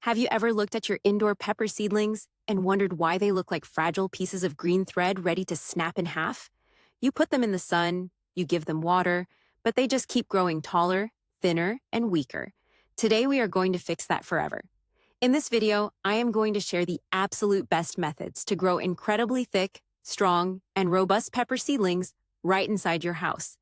Have you ever looked at your indoor pepper seedlings and wondered why they look like fragile pieces of green thread ready to snap in half? You put them in the sun, you give them water, but they just keep growing taller, thinner, and weaker. Today we are going to fix that forever. In this video, I am going to share the absolute best methods to grow incredibly thick, strong, and robust pepper seedlings right inside your house.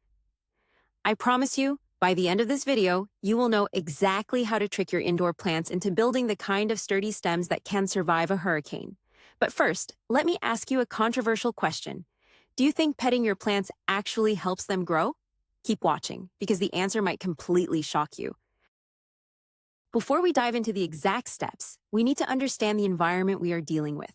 I promise you, by the end of this video, you will know exactly how to trick your indoor plants into building the kind of sturdy stems that can survive a hurricane. But first, let me ask you a controversial question. Do you think petting your plants actually helps them grow? Keep watching, because the answer might completely shock you. Before we dive into the exact steps, we need to understand the environment we are dealing with.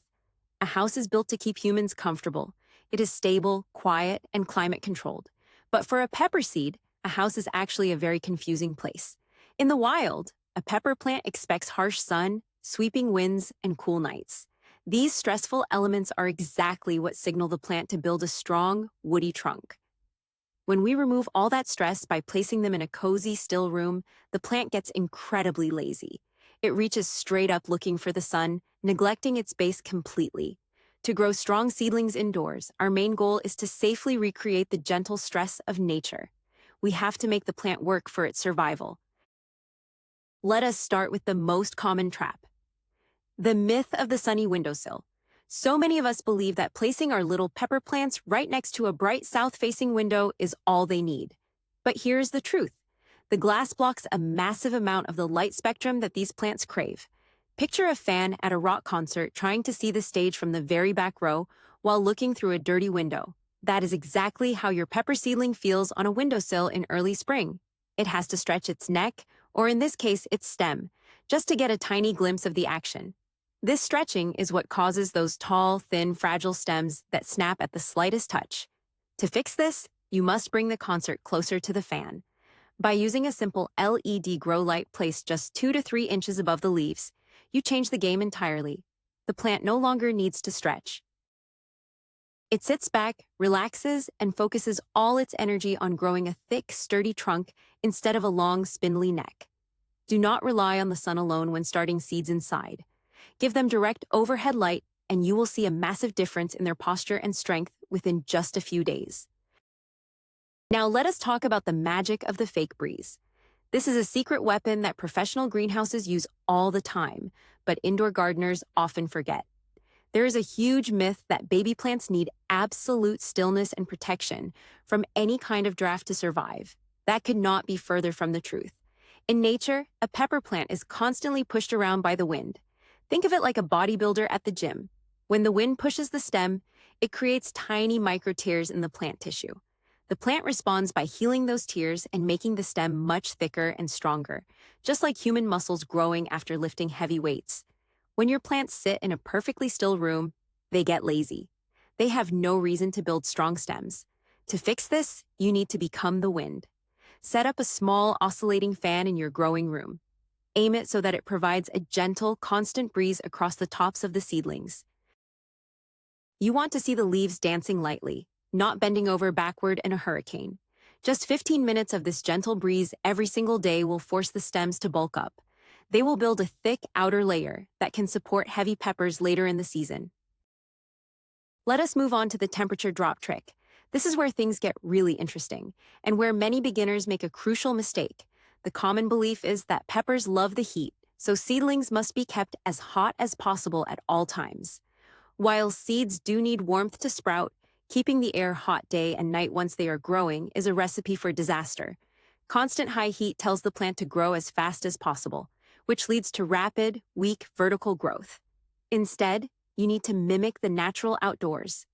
A house is built to keep humans comfortable. It is stable, quiet, and climate-controlled. But for a pepper seed, a house is actually a very confusing place. In the wild, a pepper plant expects harsh sun, sweeping winds, and cool nights. These stressful elements are exactly what signal the plant to build a strong, woody trunk. When we remove all that stress by placing them in a cozy, still room, the plant gets incredibly lazy. It reaches straight up looking for the sun, neglecting its base completely. To grow strong seedlings indoors, our main goal is to safely recreate the gentle stress of nature. We have to make the plant work for its survival. Let us start with the most common trap. The myth of the sunny windowsill. So many of us believe that placing our little pepper plants right next to a bright south-facing window is all they need. But here's the truth. The glass blocks a massive amount of the light spectrum that these plants crave. Picture a fan at a rock concert trying to see the stage from the very back row while looking through a dirty window. That is exactly how your pepper seedling feels on a windowsill in early spring. It has to stretch its neck, or in this case, its stem, just to get a tiny glimpse of the action. This stretching is what causes those tall, thin, fragile stems that snap at the slightest touch. To fix this, you must bring the concert closer to the fan. By using a simple LED grow light placed just 2 to 3 inches above the leaves, you change the game entirely. The plant no longer needs to stretch. It sits back, relaxes, and focuses all its energy on growing a thick, sturdy trunk instead of a long, spindly neck. Do not rely on the sun alone when starting seeds inside. Give them direct overhead light, and you will see a massive difference in their posture and strength within just a few days. Now let us talk about the magic of the fake breeze. This is a secret weapon that professional greenhouses use all the time, but indoor gardeners often forget. There is a huge myth that baby plants need absolute stillness and protection from any kind of draft to survive. That could not be further from the truth. In nature, a pepper plant is constantly pushed around by the wind. Think of it like a bodybuilder at the gym. When the wind pushes the stem, it creates tiny micro tears in the plant tissue. The plant responds by healing those tears and making the stem much thicker and stronger, just like human muscles growing after lifting heavy weights. When your plants sit in a perfectly still room, they get lazy. They have no reason to build strong stems. To fix this, you need to become the wind. Set up a small oscillating fan in your growing room. Aim it so that it provides a gentle, constant breeze across the tops of the seedlings. You want to see the leaves dancing lightly, not bending over backward in a hurricane. Just 15 minutes of this gentle breeze every single day will force the stems to bulk up. They will build a thick outer layer that can support heavy peppers later in the season. Let us move on to the temperature drop trick. This is where things get really interesting, and where many beginners make a crucial mistake. The common belief is that peppers love the heat, so seedlings must be kept as hot as possible at all times. While seeds do need warmth to sprout, keeping the air hot day and night once they are growing is a recipe for disaster. Constant high heat tells the plant to grow as fast as possible, which leads to rapid, weak vertical growth. Instead, you need to mimic the natural outdoors.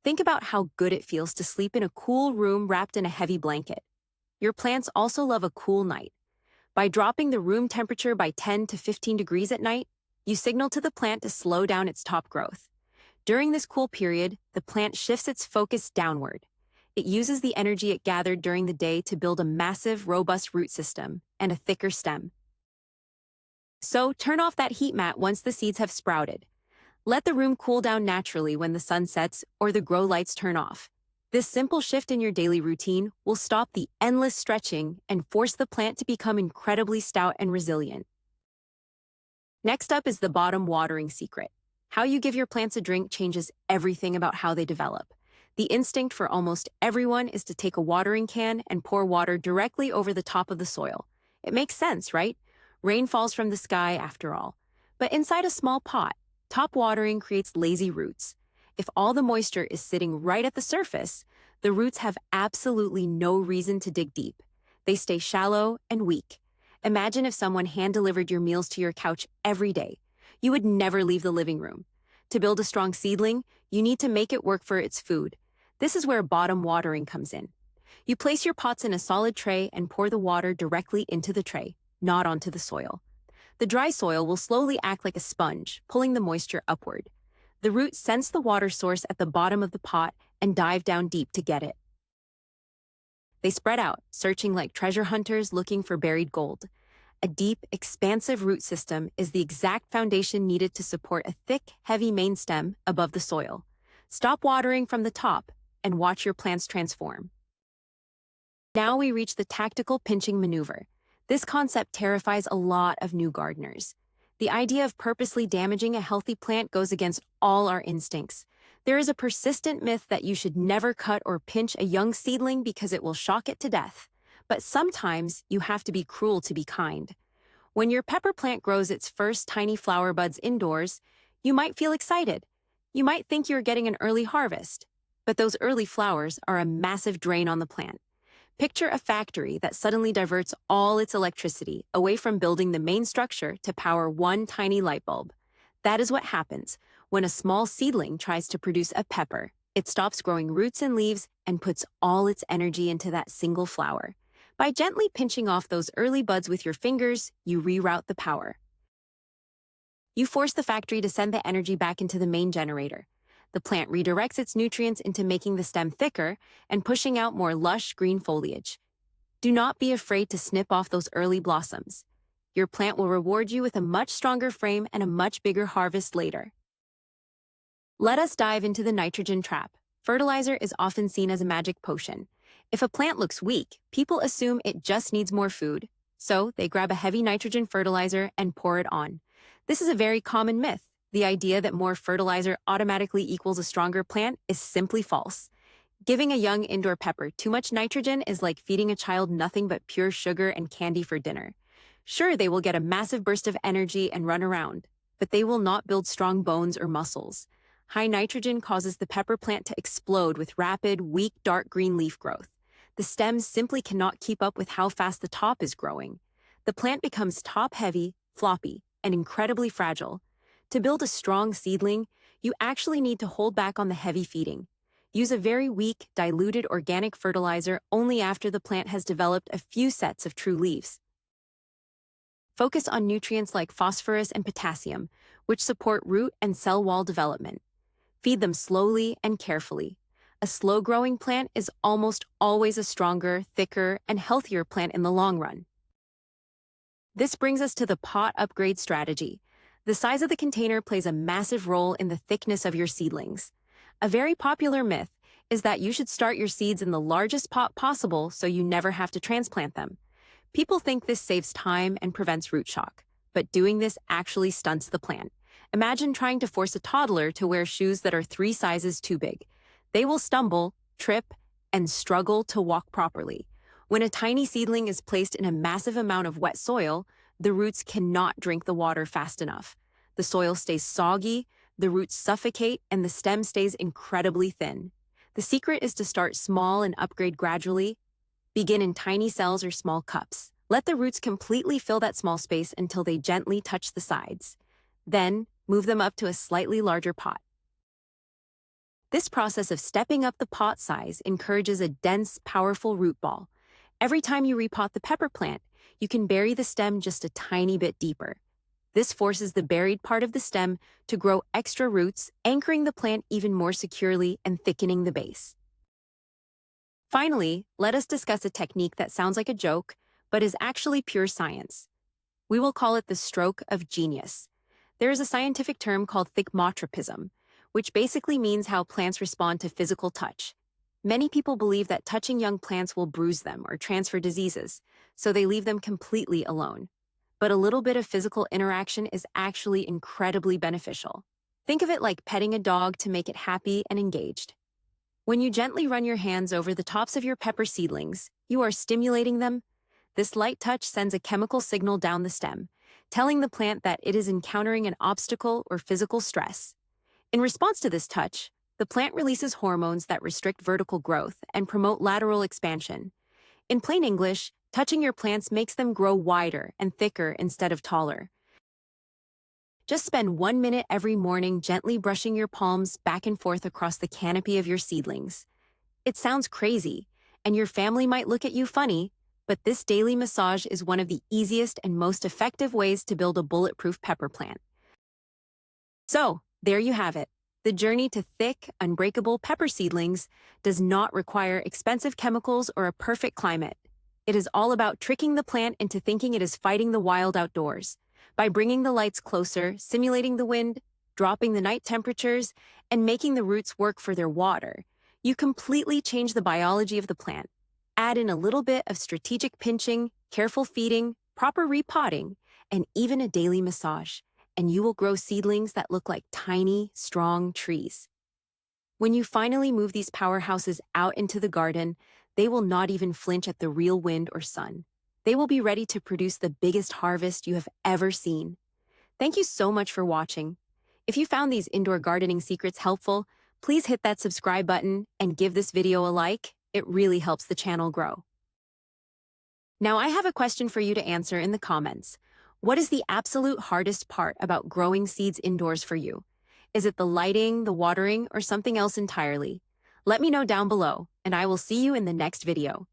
Think about how good it feels to sleep in a cool room wrapped in a heavy blanket. Your plants also love a cool night. By dropping the room temperature by 10 to 15 degrees at night, you signal to the plant to slow down its top growth. During this cool period, the plant shifts its focus downward. It uses the energy it gathered during the day to build a massive, robust root system and a thicker stem. So turn off that heat mat once the seeds have sprouted. Let the room cool down naturally when the sun sets or the grow lights turn off. This simple shift in your daily routine will stop the endless stretching and force the plant to become incredibly stout and resilient. Next up is the bottom watering secret. How you give your plants a drink changes everything about how they develop. The instinct for almost everyone is to take a watering can and pour water directly over the top of the soil. It makes sense, right? Rain falls from the sky after all. But inside a small pot, top watering creates lazy roots. If all the moisture is sitting right at the surface, the roots have absolutely no reason to dig deep. They stay shallow and weak. Imagine if someone hand-delivered your meals to your couch every day. You would never leave the living room. To build a strong seedling, you need to make it work for its food. This is where bottom watering comes in. You place your pots in a solid tray and pour the water directly into the tray, not onto the soil. The dry soil will slowly act like a sponge, pulling the moisture upward. The roots sense the water source at the bottom of the pot and dive down deep to get it. They spread out, searching like treasure hunters looking for buried gold. A deep, expansive root system is the exact foundation needed to support a thick, heavy main stem above the soil. Stop watering from the top and watch your plants transform. Now we reach the tactical pinching maneuver. This concept terrifies a lot of new gardeners. The idea of purposely damaging a healthy plant goes against all our instincts. There is a persistent myth that you should never cut or pinch a young seedling because it will shock it to death. But sometimes you have to be cruel to be kind. When your pepper plant grows its first tiny flower buds indoors, you might feel excited. You might think you're getting an early harvest. But those early flowers are a massive drain on the plant. Picture a factory that suddenly diverts all its electricity away from building the main structure to power one tiny light bulb. That is what happens when a small seedling tries to produce a pepper. It stops growing roots and leaves and puts all its energy into that single flower. By gently pinching off those early buds with your fingers, you reroute the power. You force the factory to send the energy back into the main generator. The plant redirects its nutrients into making the stem thicker and pushing out more lush green foliage. Do not be afraid to snip off those early blossoms. Your plant will reward you with a much stronger frame and a much bigger harvest later. Let us dive into the nitrogen trap. Fertilizer is often seen as a magic potion. If a plant looks weak, people assume it just needs more food. So they grab a heavy nitrogen fertilizer and pour it on. This is a very common myth. The idea that more fertilizer automatically equals a stronger plant is simply false. Giving a young indoor pepper too much nitrogen is like feeding a child nothing but pure sugar and candy for dinner. Sure, they will get a massive burst of energy and run around, but they will not build strong bones or muscles. High nitrogen causes the pepper plant to explode with rapid, weak, dark green leaf growth. The stems simply cannot keep up with how fast the top is growing. The plant becomes top-heavy, floppy, and incredibly fragile. To build a strong seedling, you actually need to hold back on the heavy feeding. Use a very weak, diluted organic fertilizer only after the plant has developed a few sets of true leaves. Focus on nutrients like phosphorus and potassium, which support root and cell wall development. Feed them slowly and carefully. A slow-growing plant is almost always a stronger, thicker, and healthier plant in the long run. This brings us to the pot upgrade strategy. The size of the container plays a massive role in the thickness of your seedlings. A very popular myth is that you should start your seeds in the largest pot possible so you never have to transplant them. People think this saves time and prevents root shock, but doing this actually stunts the plant. Imagine trying to force a toddler to wear shoes that are 3 sizes too big. They will stumble, trip, and struggle to walk properly. When a tiny seedling is placed in a massive amount of wet soil, the roots cannot drink the water fast enough. The soil stays soggy, the roots suffocate, and the stem stays incredibly thin. The secret is to start small and upgrade gradually. Begin in tiny cells or small cups. Let the roots completely fill that small space until they gently touch the sides. Then, move them up to a slightly larger pot. This process of stepping up the pot size encourages a dense, powerful root ball. Every time you repot the pepper plant, you can bury the stem just a tiny bit deeper. This forces the buried part of the stem to grow extra roots, anchoring the plant even more securely and thickening the base. Finally, let us discuss a technique that sounds like a joke, but is actually pure science. We will call it the stroke of genius. There is a scientific term called thigmotropism, which basically means how plants respond to physical touch. Many people believe that touching young plants will bruise them or transfer diseases, so they leave them completely alone. but a little bit of physical interaction is actually incredibly beneficial. Think of it like petting a dog to make it happy and engaged. When you gently run your hands over the tops of your pepper seedlings, you are stimulating them. This light touch sends a chemical signal down the stem, telling the plant that it is encountering an obstacle or physical stress. In response to this touch, the plant releases hormones that restrict vertical growth and promote lateral expansion. In plain English, touching your plants makes them grow wider and thicker instead of taller. Just spend 1 minute every morning gently brushing your palms back and forth across the canopy of your seedlings. It sounds crazy, and your family might look at you funny, but this daily massage is one of the easiest and most effective ways to build a bulletproof pepper plant. So, there you have it. The journey to thick, unbreakable pepper seedlings does not require expensive chemicals or a perfect climate. It is all about tricking the plant into thinking it is fighting the wild outdoors. By bringing the lights closer, simulating the wind, dropping the night temperatures, and making the roots work for their water, you completely change the biology of the plant. Add in a little bit of strategic pinching, careful feeding, proper repotting, and even a daily massage, and you will grow seedlings that look like tiny, strong trees. When you finally move these powerhouses out into the garden, they will not even flinch at the real wind or sun. They will be ready to produce the biggest harvest you have ever seen. Thank you so much for watching. If you found these indoor gardening secrets helpful, please hit that subscribe button and give this video a like. It really helps the channel grow. Now I have a question for you to answer in the comments. What is the absolute hardest part about growing seeds indoors for you? Is it the lighting, the watering, or something else entirely? Let me know down below, and I will see you in the next video.